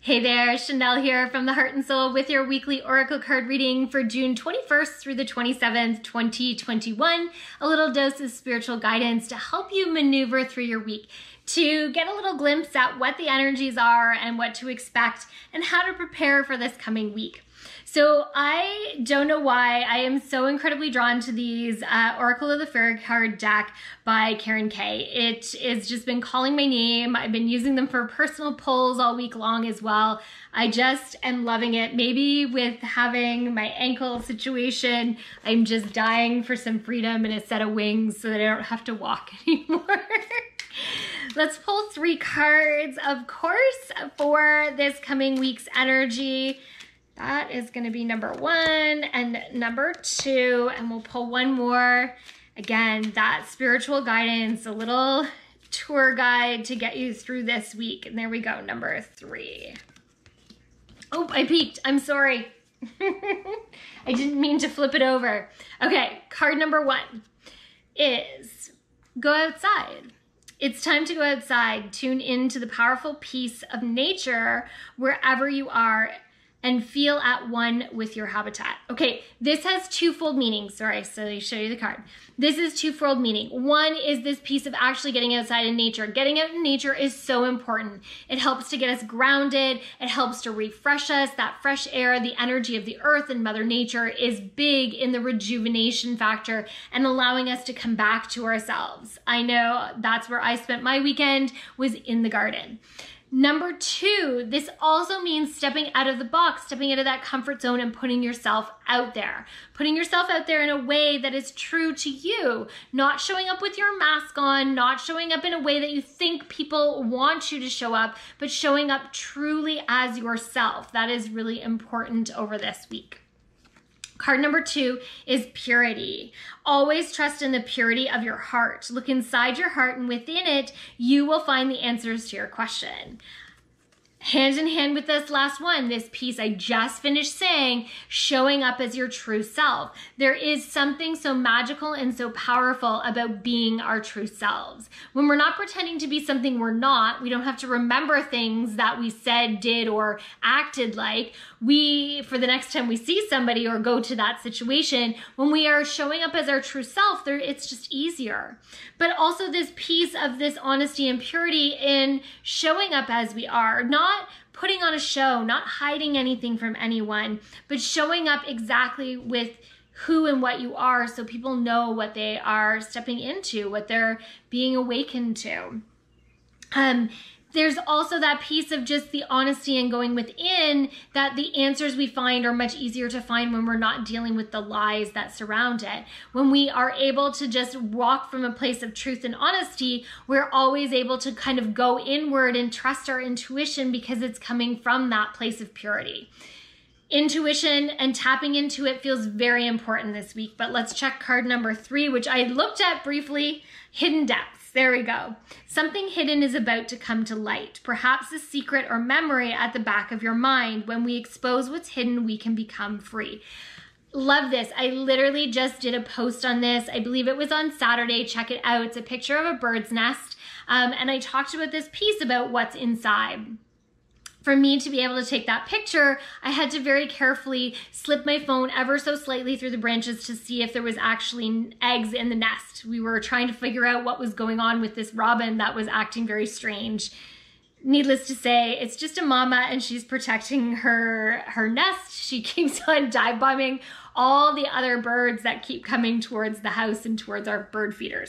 Hey there, Shanel here from the Heart and Soul with your weekly Oracle card reading for June 21st through the 27th, 2021. A little dose of spiritual guidance to help you maneuver through your week, to get a little glimpse at what the energies are and what to expect and how to prepare for this coming week. So I don't know why I am so incredibly drawn to these Oracle of the Fairy card deck by Karen Kay. It has just been calling my name. I've been using them for personal pulls all week long as well. I just am loving it. Maybe with having my ankle situation, I'm just dying for some freedom and a set of wings so that I don't have to walk anymore. Let's pull 3 cards, of course, for this coming week's energy. That is going to be number 1 and number 2, and we'll pull one more. Again, that spiritual guidance, a little tour guide to get you through this week. And there we go, number 3. Oh, I peeked. I'm sorry. I didn't mean to flip it over. Okay, card number 1 is go outside. It's time to go outside. Tune into the powerful peace of nature wherever you are and feel at one with your habitat. Okay, this has twofold meaning. Sorry, so let me show you the card. This is twofold meaning. One is this piece of actually getting outside in nature. Getting out in nature is so important. It helps to get us grounded. It helps to refresh us. That fresh air, the energy of the earth and Mother Nature is big in the rejuvenation factor and allowing us to come back to ourselves. I know that's where I spent my weekend, was in the garden. Number 2, this also means stepping out of the box, stepping out of that comfort zone and putting yourself out there. Putting yourself out there in a way that is true to you. Not showing up with your mask on, not showing up in a way that you think people want you to show up, but showing up truly as yourself. That is really important over this week. Card number 2 is purity. Always trust in the purity of your heart. Look inside your heart, and within it, you will find the answers to your question. Hand in hand with this last one, this piece I just finished saying, showing up as your true self. There is something so magical and so powerful about being our true selves. When we're not pretending to be something we're not, we don't have to remember things that we said, did, or acted like. For the next time we see somebody or go to that situation, when we are showing up as our true self, it's just easier. But also this piece of this honesty and purity in showing up as we are, not putting on a show, not hiding anything from anyone, but showing up exactly with who and what you are so people know what they are stepping into, what they're being awakened to. There's also that piece of just the honesty and going within, that the answers we find are much easier to find when we're not dealing with the lies that surround it. When we are able to just walk from a place of truth and honesty, we're always able to kind of go inward and trust our intuition because it's coming from that place of purity. Intuition and tapping into it feels very important this week, but let's check card number 3, which I looked at briefly, hidden depths. There we go. Something hidden is about to come to light, perhaps a secret or memory at the back of your mind. When we expose what's hidden, we can become free. Love this. I literally just did a post on this. I believe it was on Saturday. Check it out. It's a picture of a bird's nest. And I talked about this piece about what's inside. For me to be able to take that picture, I had to very carefully slip my phone ever so slightly through the branches to see if there was actually eggs in the nest. We were trying to figure out what was going on with this robin that was acting very strange. Needless to say, it's just a mama and she's protecting her nest. She keeps on dive bombing all the other birds that keep coming towards the house and towards our bird feeder.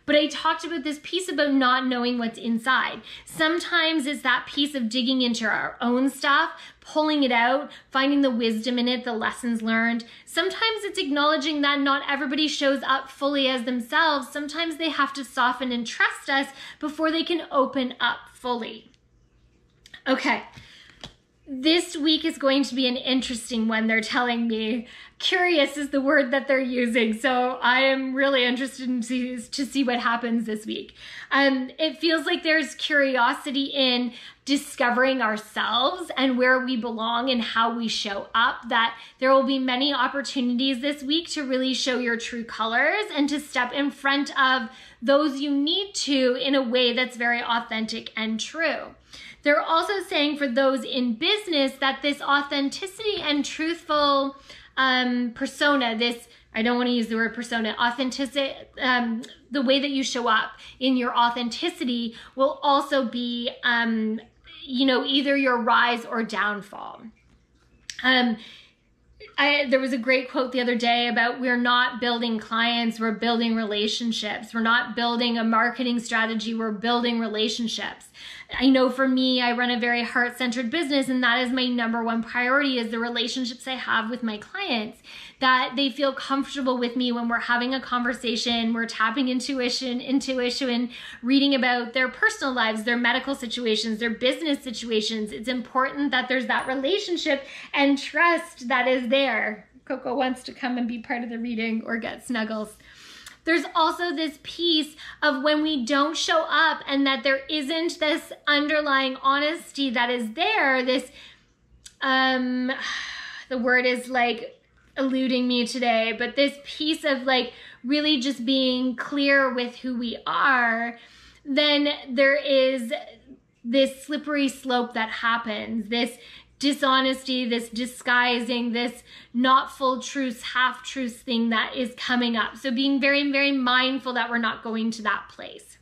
But I talked about this piece about not knowing what's inside. Sometimes it's that piece of digging into our own stuff, pulling it out, finding the wisdom in it, the lessons learned. Sometimes it's acknowledging that not everybody shows up fully as themselves. Sometimes they have to soften and trust us before they can open up fully. Okay. This week is going to be an interesting one, they're telling me. curious is the word that they're using. So I am really interested to see what happens this week. It feels like there's curiosity in discovering ourselves and where we belong and how we show up, that there will be many opportunities this week to really show your true colors and to step in front of those you need to in a way that's very authentic and true. They're also saying for those in business that this authenticity and truthful persona, this, I don't want to use the word persona, authenticity, the way that you show up in your authenticity will also be, either your rise or downfall. There was a great quote the other day about we're not building clients, we're building relationships. We're not building a marketing strategy, we're building relationships. I know for me, I run a very heart-centered business, and that is my number one priority, is the relationships I have with my clients, that they feel comfortable with me when we're having a conversation, we're tapping intuition, reading about their personal lives, their medical situations, their business situations. It's important that there's that relationship and trust that is there. Coco wants to come and be part of the reading or get snuggles. There's also this piece of when we don't show up and that there isn't this underlying honesty that is there, this, the word is like eluding me today, but this piece of like really just being clear with who we are, then there is this slippery slope that happens, this dishonesty, this disguising, this not full truths, half truths thing that is coming up. So being very, very mindful that we're not going to that place.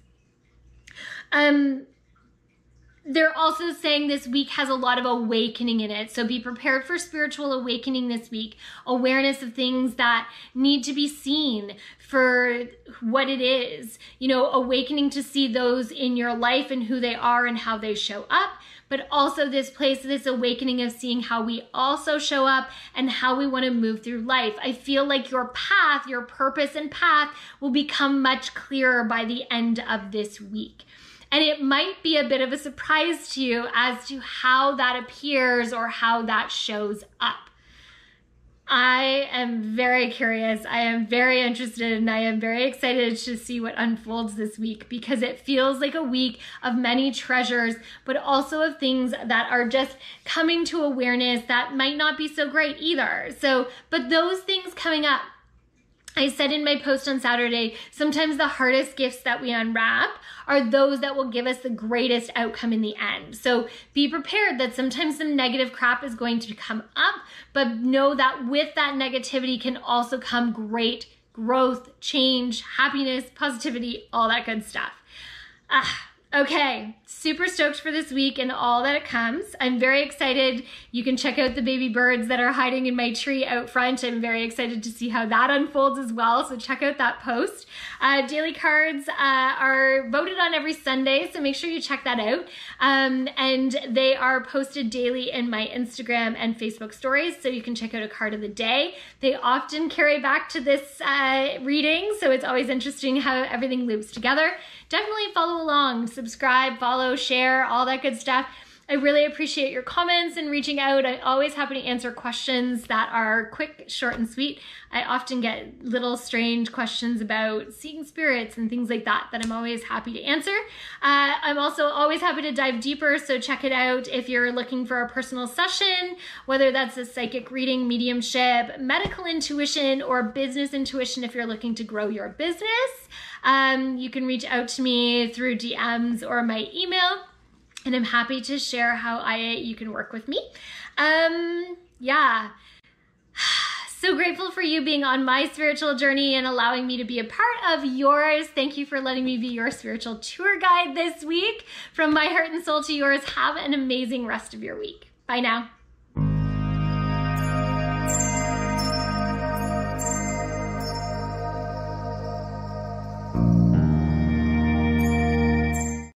They're also saying this week has a lot of awakening in it. So be prepared for spiritual awakening this week. Awareness of things that need to be seen for what it is. Awakening to see those in your life and who they are and how they show up. But also this place, this awakening of seeing how we also show up and how we want to move through life. I feel like your path, your purpose and path will become much clearer by the end of this week. And it might be a bit of a surprise to you as to how that appears or how that shows up. I am very curious. I am very interested, and I am very excited to see what unfolds this week, because it feels like a week of many treasures, but also of things that are just coming to awareness that might not be so great either. But those things coming up, I said in my post on Saturday, sometimes the hardest gifts that we unwrap are those that will give us the greatest outcome in the end. So be prepared that sometimes some negative crap is going to come up, but know that with that negativity can also come great growth, change, happiness, positivity, all that good stuff. Okay, super stoked for this week and all that it comes. I'm very excited. You can check out the baby birds that are hiding in my tree out front. I'm very excited to see how that unfolds as well, so check out that post. Daily cards are voted on every Sunday, so make sure you check that out. And they are posted daily in my Instagram and Facebook stories, so you can check out a card of the day. They often carry back to this reading, so it's always interesting how everything loops together. Definitely follow along, subscribe, follow, share, all that good stuff. I really appreciate your comments and reaching out. I'm always happy to answer questions that are quick, short, and sweet. I often get little strange questions about seeing spirits and things like that I'm always happy to answer. I'm also always happy to dive deeper, so check it out if you're looking for a personal session, whether that's a psychic reading, mediumship, medical intuition, or business intuition if you're looking to grow your business. You can reach out to me through DMs or my email, and I'm happy to share how you can work with me. Yeah. So grateful for you being on my spiritual journey and allowing me to be a part of yours. Thank you for letting me be your spiritual tour guide this week. From my heart and soul to yours, have an amazing rest of your week. Bye now.